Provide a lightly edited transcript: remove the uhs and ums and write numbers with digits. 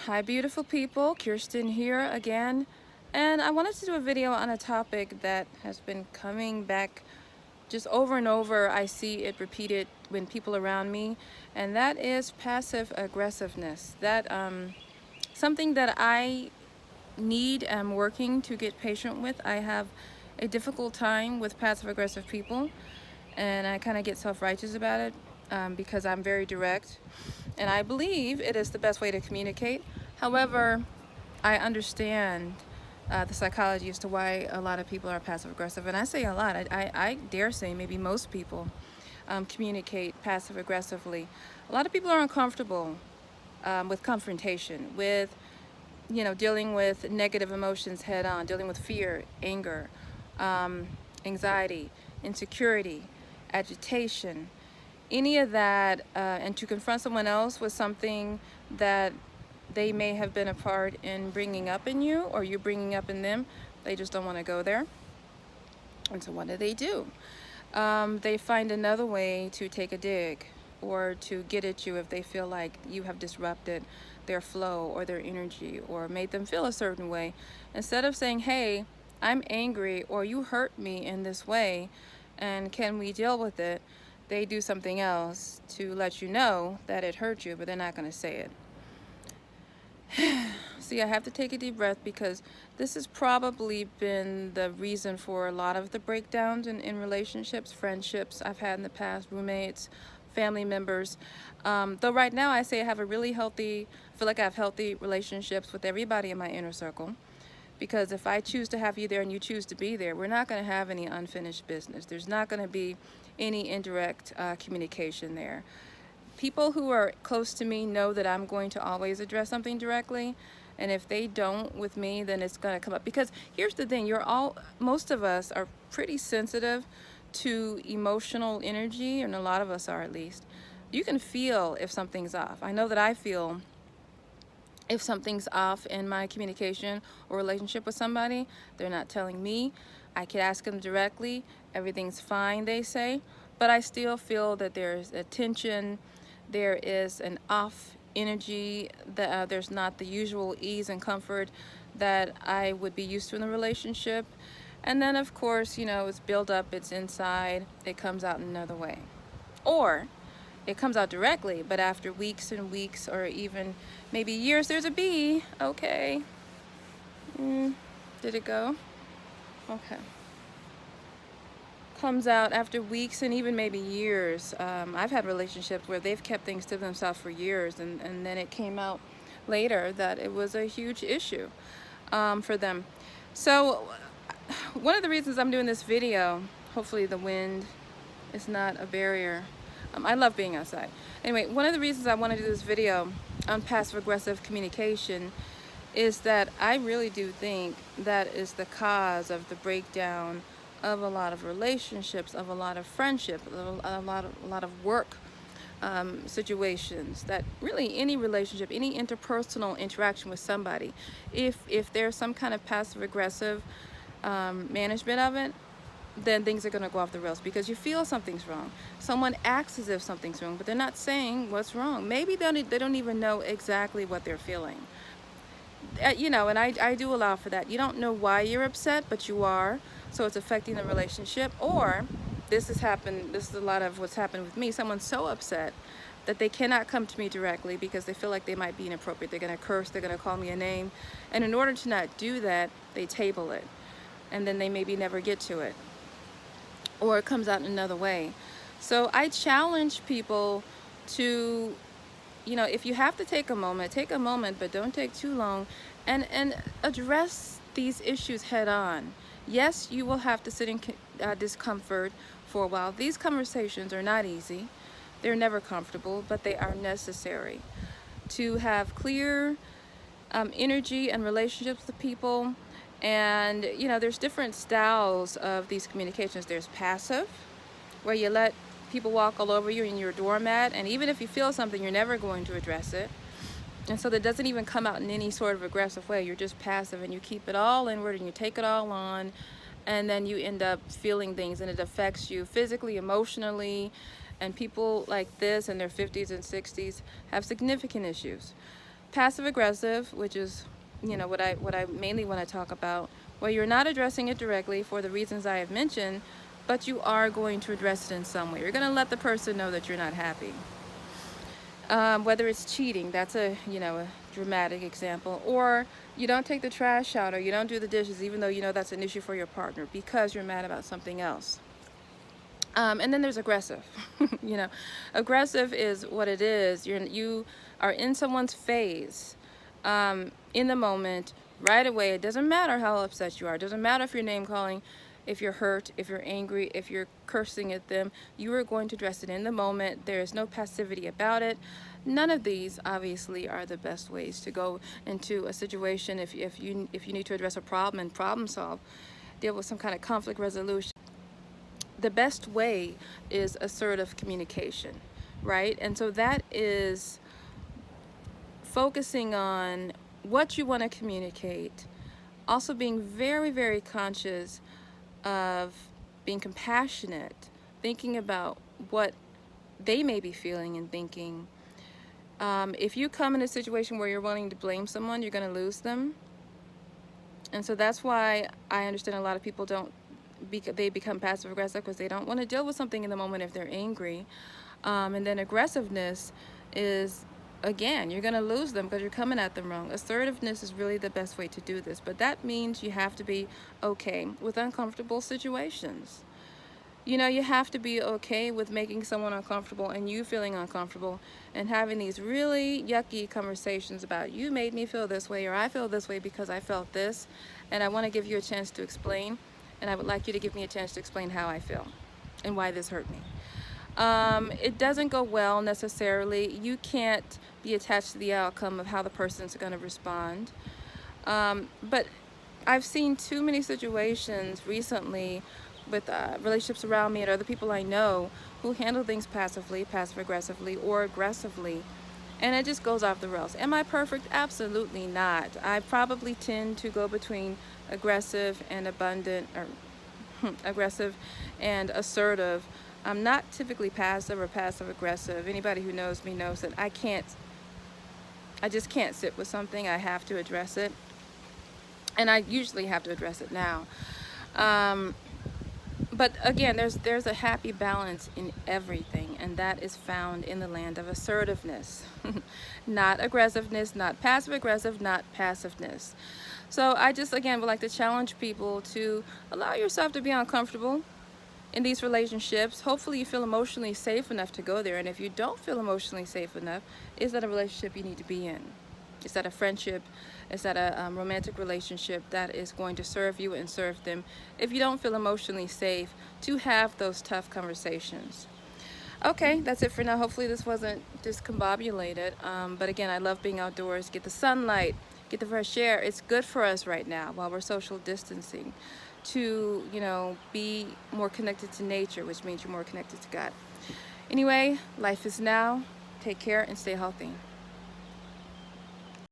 Hi beautiful people, Kirsten here again, and I wanted to do a video on a topic that has been coming back just over and over. I see it repeated when people around me, and that is passive aggressiveness. That something that I need am working to get patient with. I have a difficult time with passive aggressive people, and I kind of get self-righteous about it because I'm very direct, and I believe it is the best way to communicate. However, I understand the psychology as to why a lot of people are passive aggressive, and I say a lot. I dare say maybe most people communicate passive aggressively. A lot of people are uncomfortable with confrontation, with dealing with negative emotions head on, dealing with fear, anger, anxiety, insecurity, agitation, any of that, and to confront someone else with something that they may have been a part in bringing up in you, or you bringing up in them. They just don't want to go there. And so what do? They find another way to take a dig or to get at you if they feel like you have disrupted their flow or their energy or made them feel a certain way. Instead of saying, hey, I'm angry, or you hurt me in this way, and can we deal with it? They do something else to let you know that it hurt you, but they're not going to say it. See, I have to take a deep breath because this has probably been the reason for a lot of the breakdowns in relationships, friendships I've had in the past, roommates, family members. Though right now I say I have a really healthy, I feel like I have healthy relationships with everybody in my inner circle. Because if I choose to have you there and you choose to be there, we're not going to have any unfinished business. There's not going to be any indirect communication there. People who are close to me know that I'm going to always address something directly, and if they don't with me, then it's going to come up. Because here's the thing, most of us are pretty sensitive to emotional energy, and a lot of us are at least. You can feel if something's off. I know that I feel if something's off in my communication or relationship with somebody. They're not telling me. I could ask them directly. Everything's fine, they say, but I still feel that there's a tension. There is an off energy, that there's not the usual ease and comfort that I would be used to in the relationship. And then of course, it's built up, it's inside, it comes out in another way. Or it comes out directly, but after weeks and weeks, or even maybe years, there's a bee. Okay. Did it go? Okay. Comes out after weeks and even maybe years. I've had relationships where they've kept things to themselves for years, and then it came out later that it was a huge issue for them. So one of the reasons I'm doing this video, hopefully the wind is not a barrier. I love being outside. Anyway, one of the reasons I want to do this video on passive aggressive communication is that I really do think that is the cause of the breakdown of a lot of relationships, of a lot of friendship, a lot of work situations. That really any relationship, any interpersonal interaction with somebody, if there's some kind of passive aggressive management of it, then things are going to go off the rails because you feel something's wrong. Someone acts as if something's wrong, but they're not saying what's wrong. Maybe they don't even know exactly what they're feeling. And I do allow for that. You don't know why you're upset, but you are, so it's affecting the relationship. Or this is a lot of what's happened with me. Someone's so upset that they cannot come to me directly because they feel like they might be inappropriate. They're going to curse, they're going to call me a name, and in order to not do that, they table it, and then they maybe never get to it, or it comes out in another way. So I challenge people to, if you have to take a moment, but don't take too long, and address these issues head on. Yes, you will have to sit in discomfort for a while. These conversations are not easy. They're never comfortable, but they are necessary to have clear energy and relationships with people. And there's different styles of these communications. There's passive, where you let people walk all over you and you're a doormat, and even if you feel something, you're never going to address it, and so that doesn't even come out in any sort of aggressive way. You're just passive, and you keep it all inward, and you take it all on, and then you end up feeling things, and it affects you physically, emotionally. And people like this in their 50s and 60s have significant issues. Passive aggressive, which is, what I mainly want to talk about, where you're not addressing it directly for the reasons I have mentioned, but you are going to address it in some way. You're going to let the person know that you're not happy. Whether it's cheating, that's a dramatic example, or you don't take the trash out, or you don't do the dishes, even though you know that's an issue for your partner because you're mad about something else. And then there's aggressive. Aggressive is what it is. You are in someone's phase, in the moment, right away. It doesn't matter how upset you are. It doesn't matter if you're name calling, if you're hurt, if you're angry, if you're cursing at them. You are going to address it in the moment. There is no passivity about it. None of these, obviously, are the best ways to go into a situation. If you need to address a problem and problem solve, deal with some kind of conflict resolution, the best way is assertive communication, right? And so that is focusing on what you want to communicate, also being very, very conscious of being compassionate, thinking about what they may be feeling and thinking. If you come in a situation where you're wanting to blame someone, you're going to lose them. And so that's why I understand a lot of people they become passive aggressive, because they don't want to deal with something in the moment if they're angry. And then aggressiveness is, again, you're going to lose them because you're coming at them wrong. Assertiveness is really the best way to do this, but that means you have to be okay with uncomfortable situations. You have to be okay with making someone uncomfortable and you feeling uncomfortable and having these really yucky conversations about, you made me feel this way, or I feel this way because I felt this, and I want to give you a chance to explain, and I would like you to give me a chance to explain how I feel and why this hurt me. It doesn't go well necessarily. You can't be attached to the outcome of how the person's going to respond. But I've seen too many situations recently with relationships around me and other people I know who handle things passively, passive-aggressively, or aggressively, and it just goes off the rails. Am I perfect? Absolutely not. I probably tend to go between aggressive and abundant, or aggressive and assertive. I'm not typically passive or passive-aggressive. Anybody who knows me knows that I just can't sit with something. I have to address it, and I usually have to address it now. But again, there's a happy balance in everything, and that is found in the land of assertiveness. Not aggressiveness, not passive-aggressive, not passiveness. So I just, again, would like to challenge people to allow yourself to be uncomfortable in these relationships. Hopefully you feel emotionally safe enough to go there, and if you don't feel emotionally safe enough, is that a relationship you need to be in? Is that a friendship? Is that a romantic relationship that is going to serve you and serve them? If you don't feel emotionally safe to have those tough conversations. Okay, that's it for now. Hopefully this wasn't discombobulated. But again, I love being outdoors. Get the sunlight, get the fresh air. It's good for us right now while we're social distancing to, be more connected to nature, which means you're more connected to God. Anyway, life is now. Take care and stay healthy.